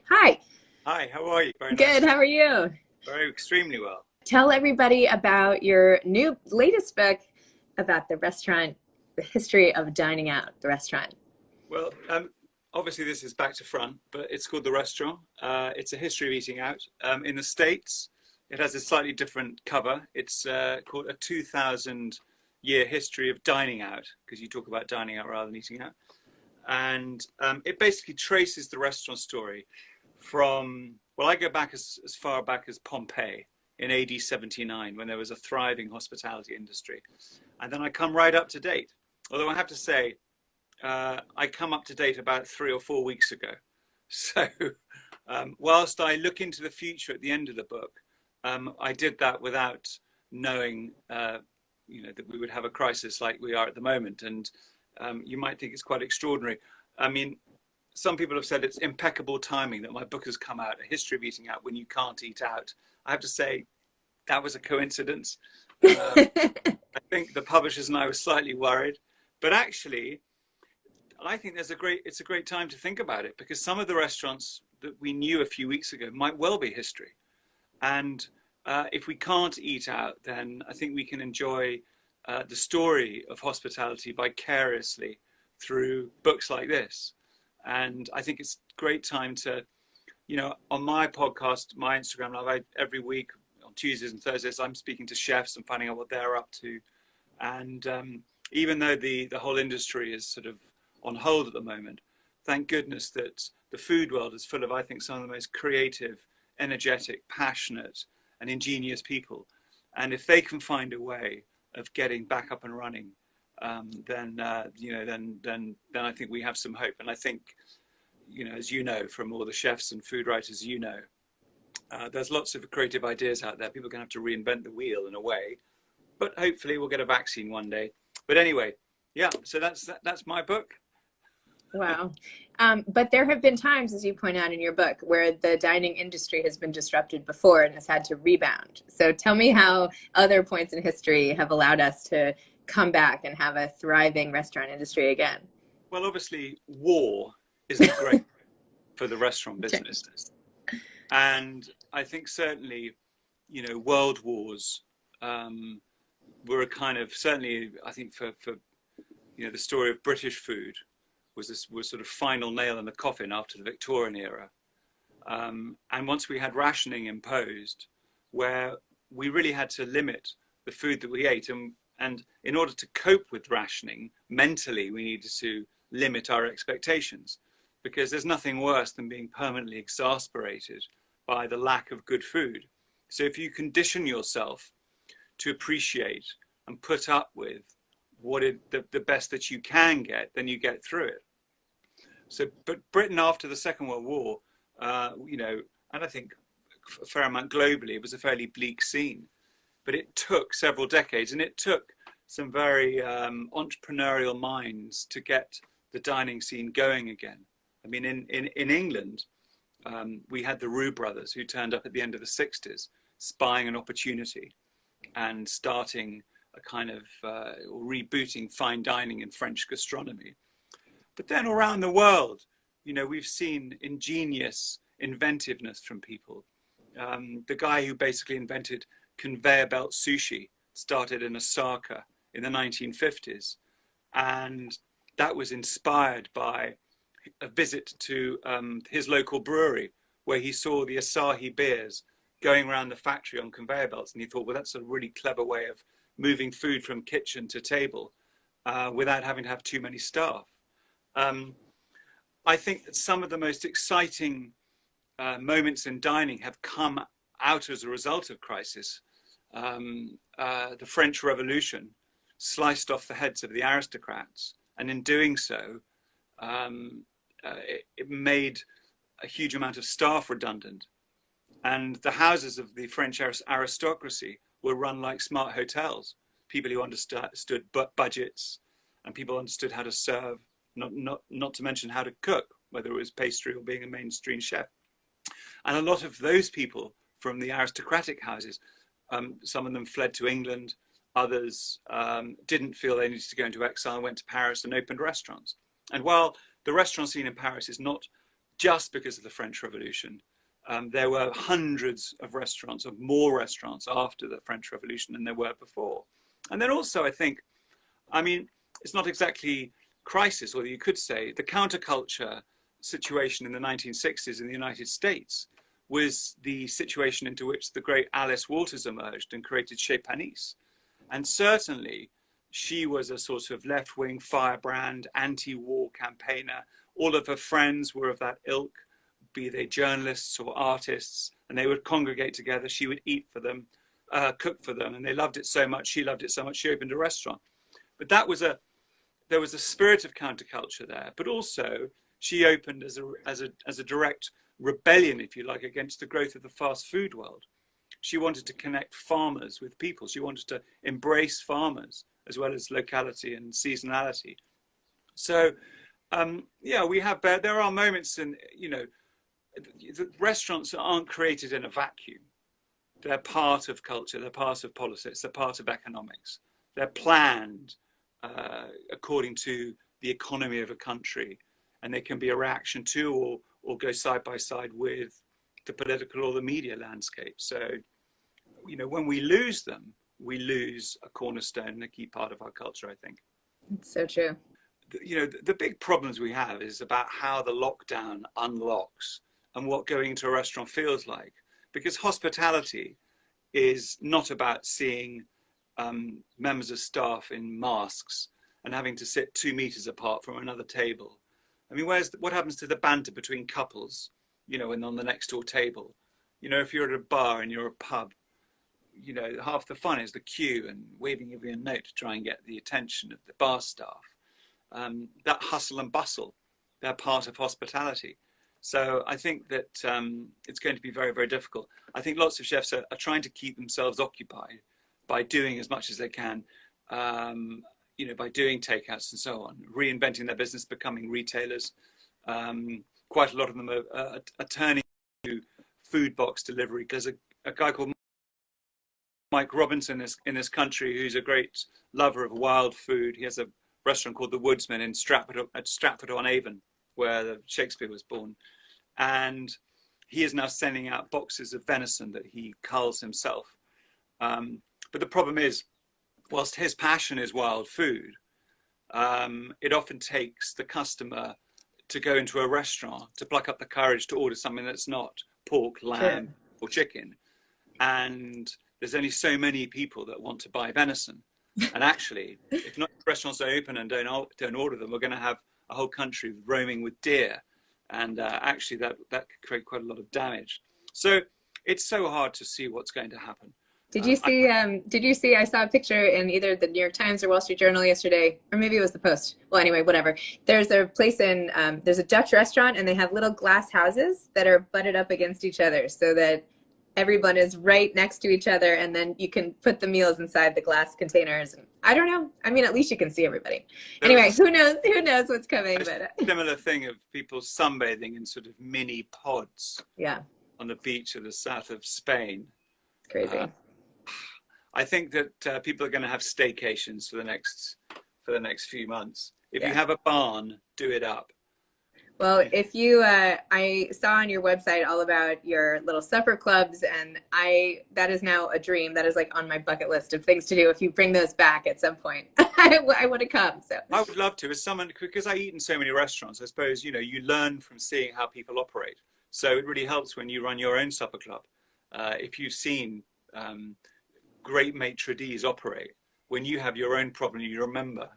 Hi, Hi, how are you? Very nice good. to How are you? very extremely well. Tell everybody about your new latest book about the restaurant, the history of dining out, the restaurant. Well, obviously this is back to front, but it's called The Restaurant. It's a history of eating out. In the States, it has a slightly different cover. It's called A 2000 Year History of Dining Out, because you talk about dining out rather than eating out. And it basically traces the restaurant story from, well, I go back as far back as Pompeii in AD 79 when there was a thriving hospitality industry. And then I come right up to date. Although I have to say, I come up to date about 3 or 4 weeks ago. So, whilst I look into the future at the end of the book, I did that without knowing, that we would have a crisis like we are at the moment. And you might think it's quite extraordinary. I mean, some people have said it's impeccable timing that my book has come out, A History of Eating Out When You Can't Eat Out. I have to say that was a coincidence. I think the publishers and I were slightly worried, but actually, I think it's a great time to think about it because some of the restaurants that we knew a few weeks ago might well be history. And if we can't eat out, then I think we can enjoy the story of hospitality vicariously through books like this. And I think it's a great time to, on my podcast, my Instagram live, every week on Tuesdays and Thursdays, I'm speaking to chefs and finding out what they're up to. And even though the whole industry is sort of on hold at the moment, thank goodness that the food world is full of, I think, some of the most creative, energetic, passionate, and ingenious people. And if they can find a way of getting back up and running, then I think we have some hope. And I think, as you know, from all the chefs and food writers, there's lots of creative ideas out there. People are going to have to reinvent the wheel in a way, but hopefully we'll get a vaccine one day. But anyway, yeah. So that's my book. Wow. But there have been times, as you point out in your book, where the dining industry has been disrupted before and has had to rebound. So tell me how other points in history have allowed us to come back and have a thriving restaurant industry again. Well, obviously, war isn't great for the restaurant business, and I think certainly, world wars were a kind of certainly. I think for the story of British food was sort of final nail in the coffin after the Victorian era. And once we had rationing imposed, where we really had to limit the food that we ate, and in order to cope with rationing mentally, we needed to limit our expectations, because there's nothing worse than being permanently exasperated by the lack of good food. So if you condition yourself to appreciate and put up with the best that you can get, then you get through it. So, but Britain after the Second World War, and I think a fair amount globally, it was a fairly bleak scene. But it took several decades, and it took some very entrepreneurial minds to get the dining scene going again. I mean, in England, we had the Roux brothers who turned up at the end of the 60s, spying an opportunity and starting a kind of rebooting fine dining in French gastronomy. But then around the world, we've seen ingenious inventiveness from people. The guy who basically invented conveyor belt sushi started in Osaka in the 1950s. And that was inspired by a visit to his local brewery, where he saw the Asahi beers going around the factory on conveyor belts. And he thought, well, that's a really clever way of moving food from kitchen to table without having to have too many staff. I think that some of the most exciting moments in dining have come out as a result of crisis. The French Revolution sliced off the heads of the aristocrats, and in doing so, it made a huge amount of staff redundant. And the houses of the French aristocracy were run like smart hotels. People who understood budgets, and people understood how to serve, not to mention how to cook, whether it was pastry or being a mainstream chef. And a lot of those people from the aristocratic houses, some of them fled to England, others didn't feel they needed to go into exile, went to Paris and opened restaurants. And while the restaurant scene in Paris is not just because of the French Revolution. There were hundreds of restaurants, of more restaurants after the French Revolution than there were before. And then also, I think, I mean, it's not exactly crisis, or you could say the counterculture situation in the 1960s in the United States was the situation into which the great Alice Walters emerged and created Chez Panisse. And certainly she was a sort of left-wing firebrand, anti-war campaigner. All of her friends were of that ilk, be they journalists or artists, and they would congregate together. She would eat for them, cook for them, and they loved it so much. She loved it so much, she opened a restaurant. But there was a spirit of counterculture there, but also she opened as a direct rebellion, if you like, against the growth of the fast food world. She wanted to connect farmers with people. She wanted to embrace farmers as well as locality and seasonality. So, yeah, there are moments in, the restaurants aren't created in a vacuum. They're part of culture, they're part of politics, they're part of economics. They're planned according to the economy of a country, and they can be a reaction to or go side by side with the political or the media landscape. So, when we lose them, we lose a cornerstone and a key part of our culture, I think. It's so true. The big problems we have is about how the lockdown unlocks and what going into a restaurant feels like. Because hospitality is not about seeing members of staff in masks and having to sit 2 meters apart from another table. I mean, what happens to the banter between couples, and on the next door table? If you're at a bar and you're a pub, half the fun is the queue and waving of your note to try and get the attention of the bar staff. That hustle and bustle, they're part of hospitality. So I think that it's going to be very, very difficult. I think lots of chefs are trying to keep themselves occupied by doing as much as they can, by doing takeouts and so on, reinventing their business, becoming retailers. Quite a lot of them are turning to food box delivery, because a guy called Mike Robinson in this country, who's a great lover of wild food. He has a restaurant called The Woodsman in Stratford-on-Avon, where Shakespeare was born. And he is now sending out boxes of venison that he culls himself. But the problem is, whilst his passion is wild food, it often takes the customer to go into a restaurant to pluck up the courage to order something that's not pork, lamb, or chicken. And there's only so many people that want to buy venison. And actually, if not restaurants are open and don't order them, we're going to have a whole country roaming with deer. And actually, that could create quite a lot of damage. So it's so hard to see what's going to happen. Did you see, I saw a picture in either the New York Times or Wall Street Journal yesterday, or maybe it was the Post. Well, anyway, whatever. There's a place there's a Dutch restaurant, and they have little glass houses that are butted up against each other so that everyone is right next to each other, and then you can put the meals inside the glass containers. I don't know. I mean, at least you can see everybody. Anyway, who knows what's coming. But similar thing of people sunbathing in sort of mini pods. Yeah. On the beach of the south of Spain. It's crazy. I think that people are going to have staycations for the next few months. If you have a barn, do it up. Well, if you, I saw on your website all about your little supper clubs, and that is now a dream. That is like on my bucket list of things to do. If you bring those back at some point, I want to come. So I would love to. As someone, because I eat in so many restaurants, I suppose, you learn from seeing how people operate. So it really helps when you run your own supper club. If you've seen great maitre d's operate, when you have your own problem, you remember,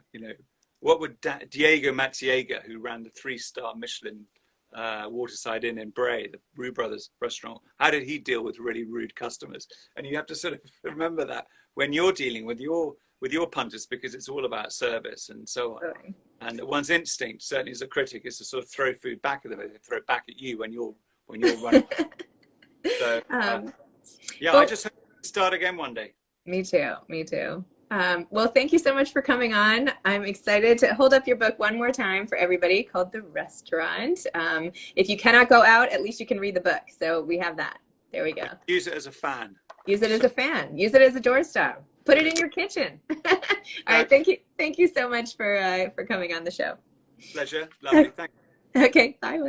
what would Diego Matziega, who ran the 3-star Michelin Waterside Inn in Bray, the Roux Brothers restaurant, how did he deal with really rude customers? And you have to sort of remember that when you're dealing with your punters, because it's all about service and so on. Right. And one's instinct, certainly as a critic, is to sort of throw food back at them, and throw it back at you when you're running. So yeah, well, I just hope to start again one day. Me too. Well, thank you so much for coming on. I'm excited to hold up your book one more time for everybody, called The Restaurant. If you cannot go out, at least you can read the book. So we have that. There we go. Use it as a fan. Use it as a fan. Use it as a doorstop. Put it in your kitchen. All right. Thank you so much for coming on the show. Pleasure. Lovely. Thank you. Okay. Bye, William.